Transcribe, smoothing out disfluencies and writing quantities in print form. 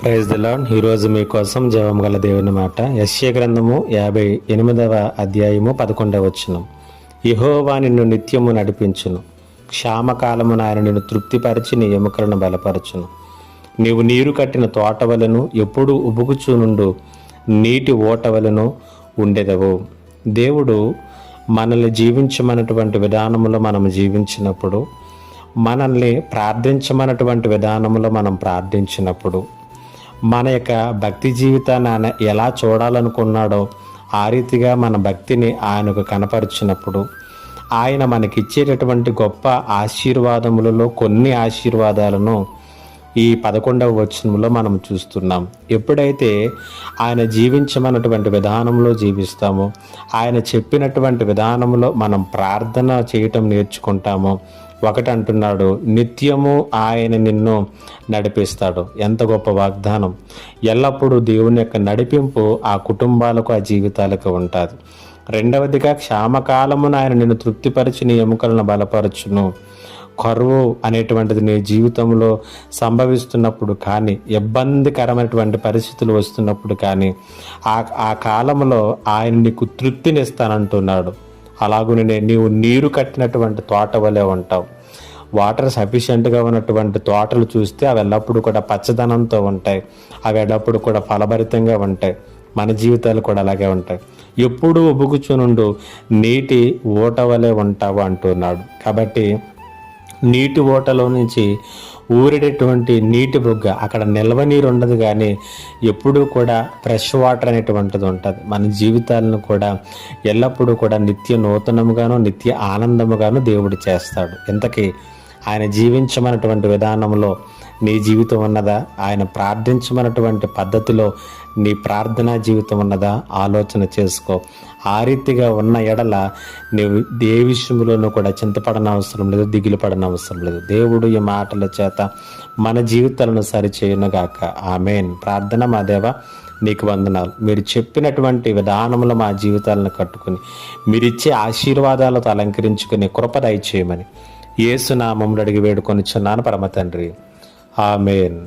Praise the lord. ఈరోజు మీకోసం జీవం గల దేవుని మాట. యెషయా గ్రంథము 58వ అధ్యాయము 11వ వచనం. యెహోవా నిన్ను నిత్యము నడిపించును, క్షామకాలమున ఆయన నిన్ను తృప్తిపరిచి నీ ఎముకలను బలపరచును. నీవు నీరు కట్టిన తోటవలను ఎప్పుడు ఉబుకుచునుండు నీటి ఓటవలను ఉండెదవు. దేవుడు మనల్ని జీవించమన్నటువంటి విధానంలో మనం జీవించినప్పుడు, మనల్ని ప్రార్థించమన్నటువంటి విధానంలో మనం ప్రార్థించినప్పుడు, మన యొక్క భక్తి జీవితాన్ని ఆయన ఎలా చూడాలనుకున్నాడో ఆ రీతిగా మన భక్తిని ఆయనకు కనపరిచినప్పుడు, ఆయన మనకిచ్చేటటువంటి గొప్ప ఆశీర్వాదములలో కొన్ని ఆశీర్వాదాలను ఈ 11వ వచనంలో మనం చూస్తున్నాం. ఎప్పుడైతే ఆయన జీవించమన్నటువంటి విధానంలో జీవిస్తామో, ఆయన చెప్పినటువంటి విధానంలో మనం ప్రార్థన చేయటం నేర్చుకుంటామో, ఒకటి అంటున్నాడు, నిత్యము ఆయన నిన్ను నడిపిస్తాడు. ఎంత గొప్ప వాగ్దానం! ఎల్లప్పుడూ దేవుని యొక్క నడిపింపు ఆ కుటుంబాలకు, ఆ జీవితాలకు ఉంటుంది. రెండవదిగా, క్షామకాలమున ఆయన నిన్ను తృప్తిపరిచి నీ ఎముకలను బలపరచును. కరువు అనేటువంటిది నీ జీవితంలో సంభవిస్తున్నప్పుడు కానీ, ఇబ్బందికరమైనటువంటి పరిస్థితులు వస్తున్నప్పుడు కానీ, ఆ కాలంలో ఆయన నీకు తృప్తినిస్తానంటున్నాడు. అలాగునే నీవు నీరు కట్టినటువంటి తోట వలె ఉంటావు. వాటర్ సఫిషియెంట్గా ఉన్నటువంటి తోటలు చూస్తే అవి ఎల్లప్పుడూ కూడా పచ్చదనంతో ఉంటాయి, అవి ఎల్లప్పుడూ కూడా ఫలభరితంగా ఉంటాయి. మన జీవితాలు కూడా అలాగే ఉంటాయి. ఎప్పుడూ ఉబుకుచునుండు నీటి ఊట వలె ఉంటావు అంటున్నాడు. కాబట్టి నీటి ఓటలో నుంచి ఊరేటటువంటి నీటి బుగ్గ, అక్కడ నిల్వ నీరు ఉండదు, కానీ ఎప్పుడూ కూడా ఫ్రెష్ వాటర్ అనేటువంటిది ఉంటుంది. మన జీవితాలను కూడా ఎల్లప్పుడూ కూడా నిత్య నూతనముగాను, నిత్య ఆనందముగాను దేవుడు చేస్తాడు. ఇంతకీ ఆయన జీవించమన్నటువంటి విధానంలో నీ జీవితం ఉన్నదా? ఆయన ప్రార్థించమన్నటువంటి పద్ధతిలో నీ ప్రార్థనా జీవితం ఉన్నదా? ఆలోచన చేసుకో. ఆ రీతిగా ఉన్న ఎడల నీవు ఏ విషయంలోనూ కూడా చింతపడనవసరం లేదు, దిగులు పడనవసరం లేదు. దేవుడు ఈ మాటల చేత మన జీవితాలను సరిచేయునుగాక. ఆమేన్. ప్రార్థన. మా దేవా, నీకు వందనాలు. మీరు చెప్పినటువంటి విధానంలో మా జీవితాలను కట్టుకుని, మీరిచ్చే ఆశీర్వాదాలతో అలంకరించుకుని కృప దయచేయమని యేసు నామములో అడిగి వేడుకొనిచున్నాను పరమ తండ్రి. ఆమేన్.